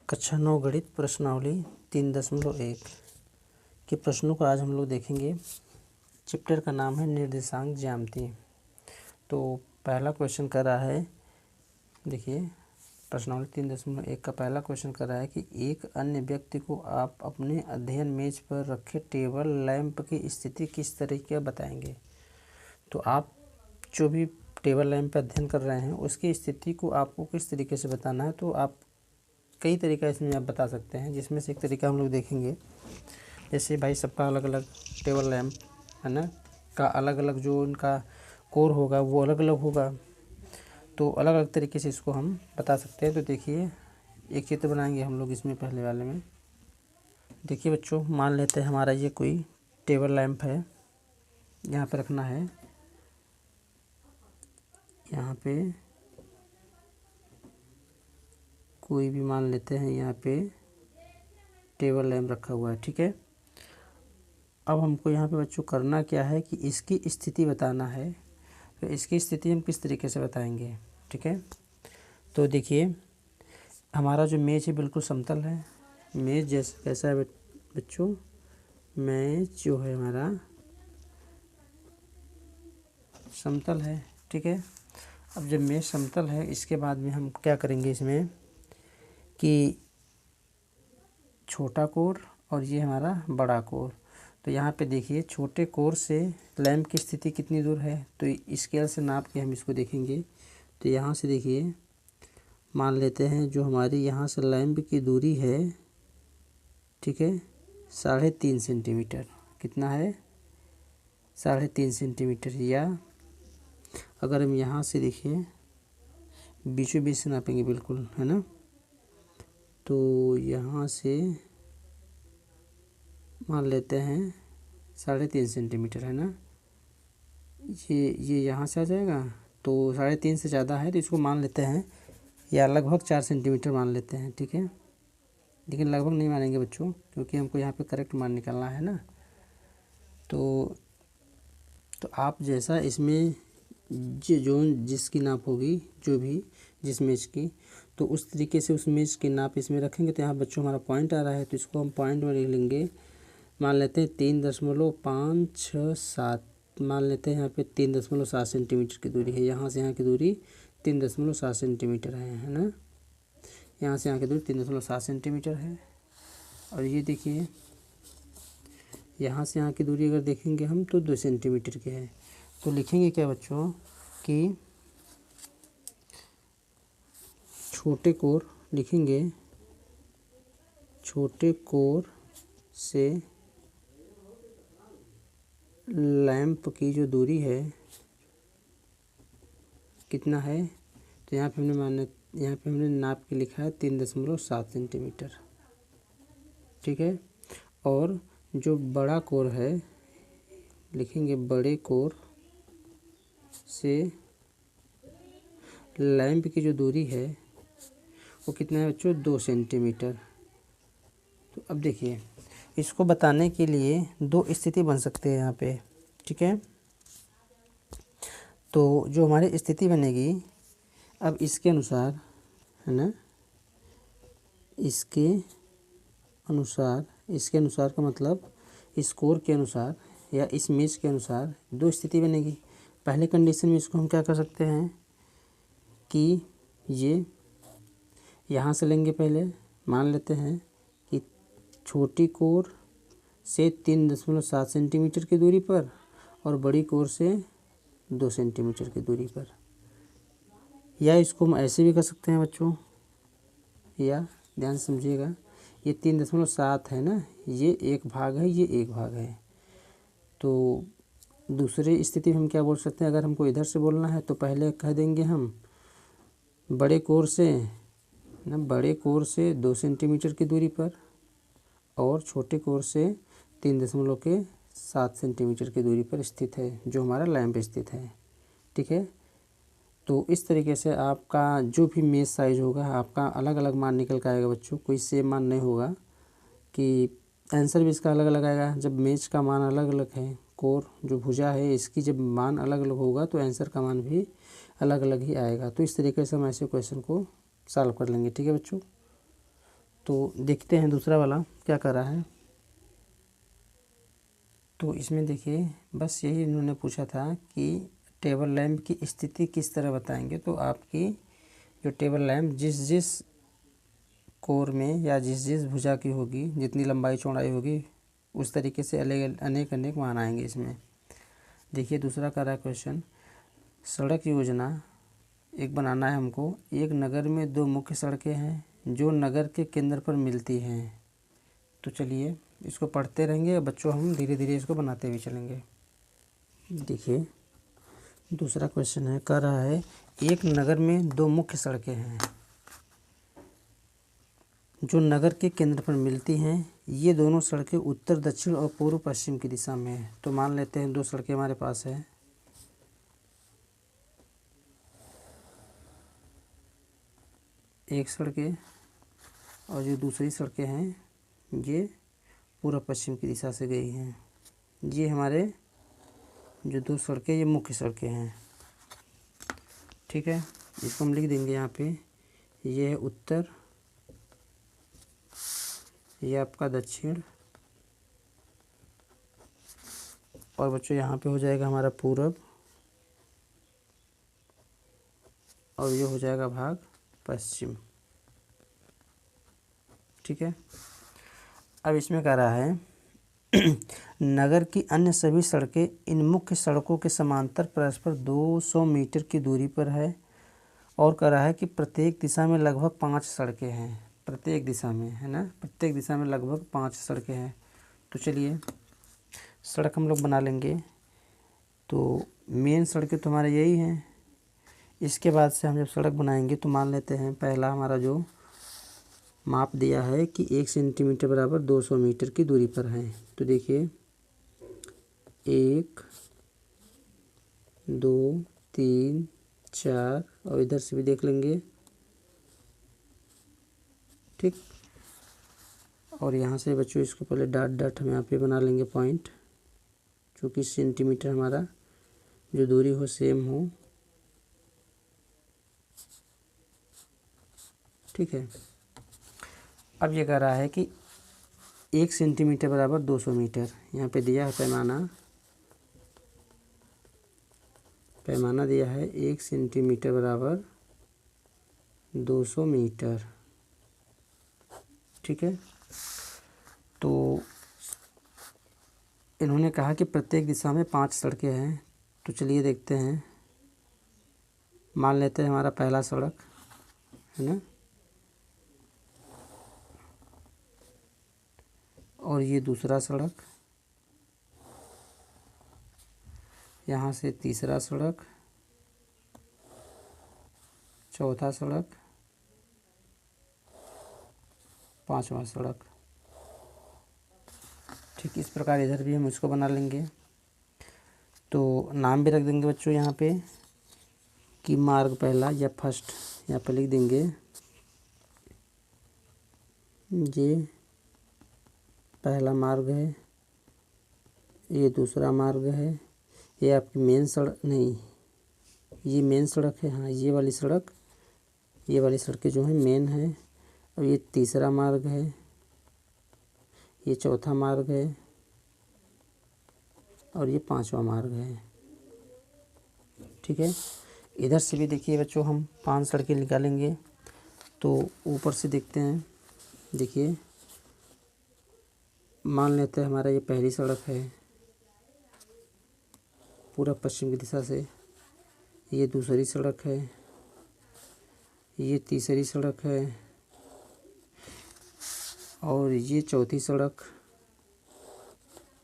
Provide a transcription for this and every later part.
कक्षा 9 गणित प्रश्नावली 3.1 के प्रश्नों को आज हम लोग देखेंगे। चैप्टर का नाम है निर्देशांक ज्यामिति। तो पहला क्वेश्चन कर रहा है, देखिए प्रश्नावली 3.1 का पहला क्वेश्चन कर रहा है कि एक अन्य व्यक्ति को आप अपने अध्ययन मेज पर रखे टेबल लैंप की स्थिति किस तरीके बताएंगे। तो आप जो भी टेबल लैंप पर अध्ययन कर रहे हैं उसकी स्थिति को आपको किस तरीके से बताना है। तो आप कई तरीका इसमें आप बता सकते हैं, जिसमें से एक तरीका हम लोग देखेंगे। जैसे भाई सबका अलग अलग टेबल लैंप है ना, का अलग अलग जो उनका कोर होगा वो अलग अलग होगा, तो अलग अलग तरीके से इसको हम बता सकते हैं। तो देखिए एक चित्र बनाएंगे हम लोग इसमें। पहले वाले में देखिए बच्चों, मान लेते हैं हमारा ये कोई टेबल लैंप है, यहाँ पे रखना है, यहाँ पे कोई भी मान लेते हैं, यहाँ पे टेबल लैंप रखा हुआ है, ठीक है। अब हमको यहाँ पे बच्चों करना क्या है कि इसकी स्थिति बताना है। तो इसकी स्थिति हम किस तरीके से बताएंगे, ठीक है। तो देखिए हमारा जो मेज है बिल्कुल समतल है। मेज जैसे कैसा है बच्चों, मेज जो है हमारा समतल है, ठीक है। अब जब मेज समतल है, इसके बाद में हम क्या करेंगे इसमें कि छोटा कोर और ये हमारा बड़ा कोर। तो यहाँ पे देखिए छोटे कोर से लैंप की स्थिति कितनी दूर है, तो स्केल से नाप के हम इसको देखेंगे। तो यहाँ से देखिए मान लेते हैं जो हमारी यहाँ से लैंप की दूरी है, ठीक है, 3.5 सेंटीमीटर। कितना है? 3.5 सेंटीमीटर। या अगर हम यहाँ से देखिए बीचों बीच से नापेंगे बिल्कुल, है ना, तो यहाँ से मान लेते हैं 3.5 सेंटीमीटर, है ना। ये यहाँ से आ जाएगा, तो 3.5 से ज़्यादा है तो इसको मान लेते हैं या लगभग 4 सेंटीमीटर मान लेते हैं, ठीक है। लेकिन लगभग नहीं मानेंगे बच्चों, क्योंकि हमको यहाँ पे करेक्ट मान निकालना है ना। तो आप जैसा इसमें जो जिसकी नाप होगी, जो भी जिस मेज की, तो उस तरीके से उस मेज की नाप इसमें रखेंगे। तो यहाँ बच्चों हमारा पॉइंट आ रहा है, तो इसको हम पॉइंट में लिख लेंगे। मान लेते हैं 3.567 मान लेते हैं। यहाँ पे 3.7 सेंटीमीटर की दूरी है। यहाँ से यहाँ की दूरी 3.7 सेंटीमीटर है ना। यहाँ से यहाँ की दूरी 3.7 सेंटीमीटर है। और ये देखिए यहाँ से यहाँ की दूरी अगर देखेंगे हम तो 2 सेंटीमीटर की है। तो लिखेंगे क्या बच्चों कि छोटे कोर लिखेंगे, छोटे कोर से लैंप की जो दूरी है कितना है। तो यहाँ पे हमने नाप के लिखा है 3.7 सेंटीमीटर, ठीक है। और जो बड़ा कोर है लिखेंगे, बड़े कोर से लैंप की जो दूरी है वो कितना है बच्चों, 2 सेंटीमीटर। तो अब देखिए इसको बताने के लिए 2 स्थिति बन सकते हैं यहाँ पे, ठीक है। तो जो हमारी स्थिति बनेगी, अब इसके अनुसार, है ना, इसके अनुसार का मतलब इस कोर के अनुसार या इस मेज के अनुसार 2 स्थिति बनेगी। पहले कंडीशन में इसको हम क्या कर सकते हैं कि ये यहाँ से लेंगे। पहले मान लेते हैं कि छोटी कोर से 3.7 सेंटीमीटर की दूरी पर और बड़ी कोर से 2 सेंटीमीटर की दूरी पर। या इसको हम ऐसे भी कर सकते हैं बच्चों, या ध्यान से समझिएगा, ये 3.7 है ना, ये एक भाग है, ये एक भाग है। तो दूसरी स्थिति में हम क्या बोल सकते हैं, अगर हमको इधर से बोलना है तो पहले कह देंगे हम बड़े कोर से 2 सेंटीमीटर की दूरी पर और छोटे कोर से 3.7 सेंटीमीटर की दूरी पर स्थित है जो हमारा लैंप स्थित है, ठीक है। तो इस तरीके से आपका जो भी मेज साइज होगा आपका अलग अलग मान निकल के आएगा बच्चों, कोई सेम मान नहीं होगा कि आंसर भी इसका अलग अलग आएगा। जब मेज का मान अलग अलग है, कोर जो भुजा है इसकी जब मान अलग अलग होगा तो आंसर का मान भी अलग अलग ही आएगा। तो इस तरीके से हम ऐसे क्वेश्चन को सॉल्व कर लेंगे, ठीक है बच्चों। तो देखते हैं दूसरा वाला क्या कर रहा है। तो इसमें देखिए बस यही इन्होंने पूछा था कि टेबल लैंप की स्थिति किस तरह बताएंगे। तो आपकी जो टेबल लैंप जिस जिस कोर में या जिस जिस भुजा की होगी, जितनी लंबाई चौड़ाई होगी, उस तरीके से अनेक अनेक मान आएंगे इसमें। देखिए दूसरा कर रहा है क्वेश्चन, सड़क योजना एक बनाना है हमको। एक नगर में दो मुख्य सड़कें हैं जो नगर के केंद्र पर मिलती हैं। तो चलिए इसको पढ़ते रहेंगे बच्चों, हम धीरे धीरे इसको बनाते हुए चलेंगे। देखिए दूसरा क्वेश्चन है, कह रहा है एक नगर में दो मुख्य सड़कें हैं जो नगर के केंद्र पर मिलती हैं। ये दोनों सड़कें उत्तर दक्षिण और पूर्व पश्चिम की दिशा में हैं। तो मान लेते हैं दो सड़कें हमारे पास है, एक सड़कें और जो दूसरी सड़कें हैं ये पूर्व पश्चिम की दिशा से गई हैं। ये हमारे जो दो सड़कें ये मुख्य सड़कें हैं, ठीक है। इसको हम लिख देंगे यहाँ पे, ये है उत्तर, ये आपका दक्षिण, और बच्चों यहाँ पे हो जाएगा हमारा पूरब, और ये हो जाएगा भाग पश्चिम, ठीक है। अब इसमें कह रहा है नगर की अन्य सभी सड़कें इन मुख्य सड़कों के समांतर परस्पर 200 मीटर की दूरी पर है, और कह रहा है कि प्रत्येक दिशा में लगभग 5 सड़कें हैं। प्रत्येक दिशा में है ना, प्रत्येक दिशा में लगभग 5 सड़कें हैं। तो चलिए सड़क हम लोग बना लेंगे। तो मेन सड़कें तो हमारे यही हैं। इसके बाद से हम जब सड़क बनाएंगे तो मान लेते हैं पहला हमारा जो माप दिया है कि 1 सेंटीमीटर बराबर 200 मीटर की दूरी पर है। तो देखिए 1 2 3 4, और इधर से भी देख लेंगे, ठीक। और यहाँ से बच्चों इसको पहले डॉट डॉट हम यहाँ पे बना लेंगे पॉइंट, चूँकि सेंटीमीटर हमारा जो दूरी हो सेम हो, ठीक है। अब ये कह रहा है कि 1 सेंटीमीटर बराबर 200 मीटर, यहाँ पे दिया है पैमाना दिया है 1 सेंटीमीटर बराबर 200 मीटर, ठीक है। तो इन्होंने कहा कि प्रत्येक दिशा में 5 सड़कें हैं। तो चलिए देखते हैं, मान लेते हैं हमारा पहला सड़क है ना, और ये दूसरा सड़क, यहाँ से तीसरा सड़क, चौथा सड़क, पांचवा सड़क, ठीक। इस प्रकार इधर भी हम इसको बना लेंगे। तो नाम भी रख देंगे बच्चों यहाँ पे कि मार्ग पहला या फर्स्ट, यहाँ पे लिख देंगे ये पहला मार्ग है, ये दूसरा मार्ग है, ये आपकी मेन सड़क नहीं, ये मेन सड़क है, हाँ ये वाली सड़कें जो हैं मेन है। और ये तीसरा मार्ग है, ये चौथा मार्ग है, और ये पांचवा मार्ग है, ठीक है। इधर से भी देखिए बच्चों हम 5 सड़कें निकालेंगे। तो ऊपर से देखते हैं, देखिए मान लेते हैं हमारा ये पहली सड़क है पूरा पश्चिम की दिशा से, ये दूसरी सड़क है, ये तीसरी सड़क है, और ये चौथी सड़क,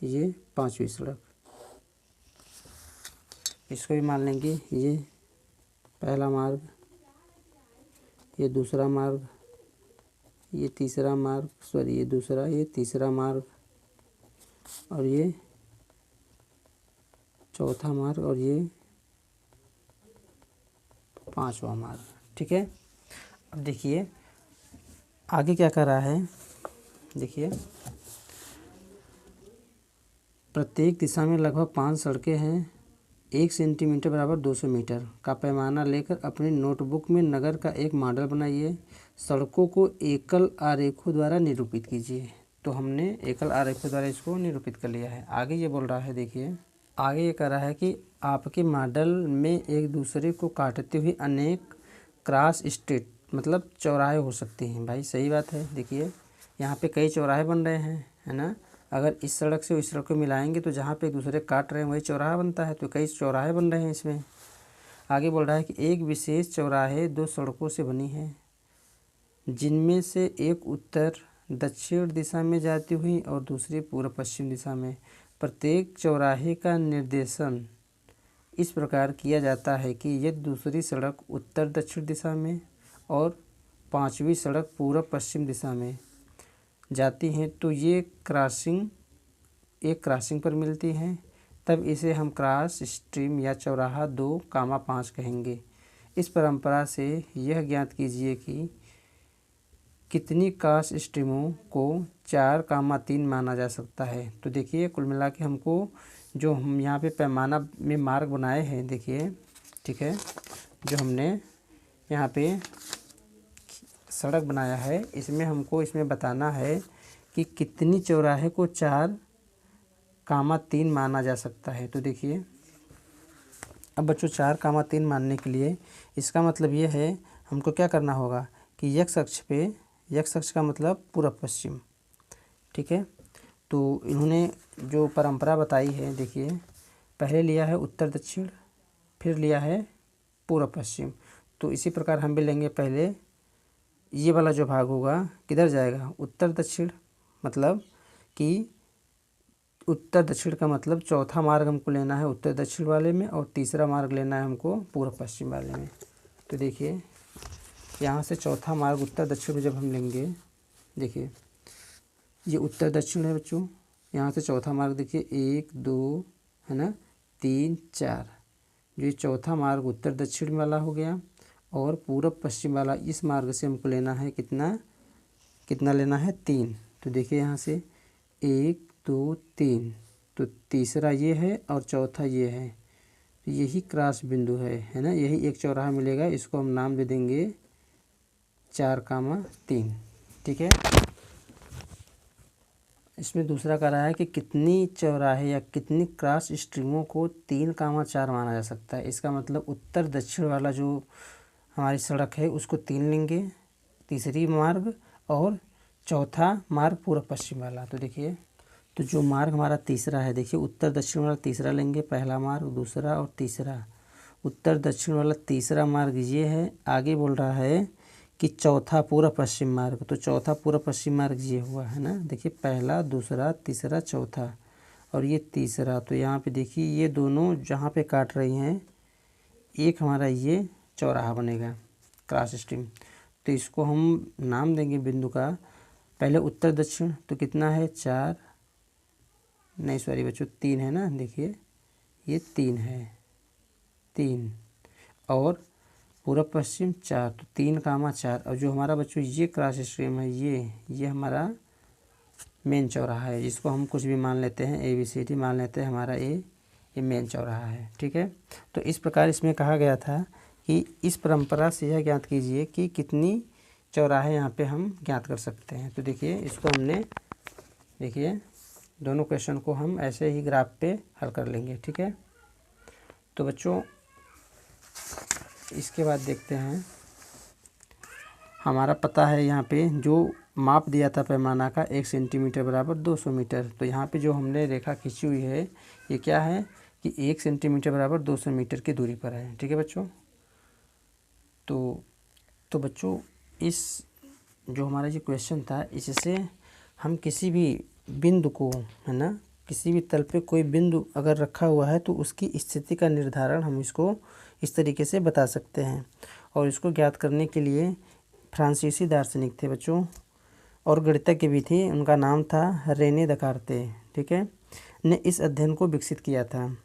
ये पांचवी सड़क। इसको भी मान लेंगे, ये पहला मार्ग, ये दूसरा मार्ग, ये तीसरा मार्ग, सॉरी ये दूसरा, ये तीसरा मार्ग, और ये चौथा मार्ग, और ये पांचवा मार्ग, ठीक है। अब देखिए आगे क्या कर रहा है, देखिए प्रत्येक दिशा में लगभग 5 सड़कें हैं 1 सेंटीमीटर बराबर 200 मीटर का पैमाना लेकर अपनी नोटबुक में नगर का एक मॉडल बनाइए। सड़कों को एकल आरेखों द्वारा निरूपित कीजिए। तो हमने एकल आरेखों द्वारा इसको निरूपित कर लिया है। आगे ये बोल रहा है, देखिए आगे ये कह रहा है कि आपके मॉडल में एक दूसरे को काटते हुए अनेक क्रॉस स्ट्रीट मतलब चौराहे हो सकते हैं। भाई सही बात है। देखिए यहाँ पे कई चौराहे बन रहे हैं, है ना। अगर इस सड़क से उस सड़क को मिलाएंगे तो जहाँ पे एक दूसरे काट रहे हैं वही चौराहा बनता है। तो कई चौराहे बन रहे हैं इसमें। आगे बोल रहा है कि एक विशेष चौराहे 2 सड़कों से बनी है, जिनमें से एक उत्तर दक्षिण दिशा में जाती हुई और दूसरी पूर्व पश्चिम दिशा में। प्रत्येक चौराहे का निर्देशन इस प्रकार किया जाता है कि यदि दूसरी सड़क उत्तर दक्षिण दिशा में और 5वीं सड़क पूर्व पश्चिम दिशा में जाती हैं तो ये एक क्रॉसिंग पर मिलती हैं, तब इसे हम क्रॉस स्ट्रीम या चौराहा 2,5 कहेंगे। इस परंपरा से यह ज्ञात कीजिए कि कितनी क्रॉस स्ट्रीमों को 4,3 माना जा सकता है। तो देखिए कुल मिला के हमको जो हम यहाँ पे पैमाना में मार्ग बनाए हैं, देखिए ठीक है, जो हमने यहाँ पे सड़क बनाया है इसमें हमको इसमें बताना है कि कितनी चौराहे को 4,3 माना जा सकता है। तो देखिए अब बच्चों 4,3 मानने के लिए इसका मतलब ये है हमको क्या करना होगा कि x अक्ष का मतलब पूर्व पश्चिम, ठीक है। तो इन्होंने जो परंपरा बताई है, देखिए पहले लिया है उत्तर दक्षिण, फिर लिया है पूर्व पश्चिम। तो इसी प्रकार हम भी लेंगे। पहले ये वाला जो भाग होगा किधर जाएगा, उत्तर दक्षिण, मतलब कि उत्तर दक्षिण का मतलब चौथा मार्ग हमको लेना है उत्तर दक्षिण वाले में और तीसरा मार्ग लेना है हमको पूर्व पश्चिम वाले में। तो देखिए यहाँ से चौथा मार्ग उत्तर दक्षिण में जब हम लेंगे, देखिए ये उत्तर दक्षिण है बच्चों। यहाँ से चौथा मार्ग देखिए 1 2 है ना 3 4, जो ये चौथा मार्ग उत्तर दक्षिण वाला हो गया। और पूर्व पश्चिम वाला इस मार्ग से हमको लेना है कितना लेना है 3। तो देखिए यहाँ से 1 2 3, तो तीसरा ये है और चौथा ये है। तो यही क्रॉस बिंदु है ना, यही एक चौराहा मिलेगा। इसको हम नाम दे देंगे 4,3, ठीक है। इसमें दूसरा कह रहा है कि कितनी चौराहे या कितनी क्रॉस स्ट्रीमों को 3,4 माना जा सकता है। इसका मतलब उत्तर दक्षिण वाला जो हमारी सड़क है उसको 3 लेंगे, तीसरी मार्ग, और चौथा मार्ग पूर्व पश्चिम वाला। तो देखिए तो जो मार्ग हमारा तीसरा है, देखिए उत्तर दक्षिण वाला तीसरा लेंगे, पहला मार्ग, दूसरा और तीसरा। उत्तर दक्षिण वाला तीसरा मार्ग ये है। आगे बोल रहा है कि चौथा पूर्व पश्चिम मार्ग, तो चौथा पूर्व पश्चिम मार्ग ये हुआ है ना। देखिए पहला, दूसरा, तीसरा, चौथा और ये तीसरा। तो यहाँ पे देखिए ये दोनों जहाँ पे काट रही हैं, एक हमारा ये चौराहा बनेगा क्रॉस स्ट्रीम। तो इसको हम नाम देंगे बिंदु का, पहले उत्तर दक्षिण, तो कितना है 4, नहीं सॉरी बच्चों 3 है ना। देखिए ये 3 है, 3, और पूर्व पश्चिम 4, तो 3,4। और जो हमारा बच्चों ये क्रॉस स्ट्रीम है ये हमारा मेन चौराहा है, जिसको हम कुछ भी मान लेते हैं, ABCD मान लेते हैं, हमारा ये मेन चौराहा है, ठीक है। तो इस प्रकार इसमें कहा गया था कि इस परंपरा से यह ज्ञात कीजिए कि कितनी चौराहे यहाँ पे हम ज्ञात कर सकते हैं। तो देखिए इसको हमने, देखिए दोनों क्वेश्चन को हम ऐसे ही ग्राफ पे हल कर लेंगे, ठीक है। तो बच्चों इसके बाद देखते हैं, हमारा पता है यहाँ पे जो माप दिया था पैमाना का 1 सेंटीमीटर बराबर 200 मीटर। तो यहाँ पे जो हमने रेखा खींची हुई है ये क्या है कि 1 सेंटीमीटर बराबर 200 मीटर की दूरी पर है, ठीक है बच्चों। तो बच्चों इस जो हमारा ये क्वेश्चन था, इससे हम किसी भी बिंदु को, है ना, किसी भी तल पे कोई बिंदु अगर रखा हुआ है तो उसकी स्थिति का निर्धारण हम इसको इस तरीके से बता सकते हैं। और इसको ज्ञात करने के लिए फ्रांसीसी दार्शनिक थे बच्चों और गणितज्ञ भी थे, उनका नाम था रेने दकार्ते, ठीक है, ने इस अध्ययन को विकसित किया था।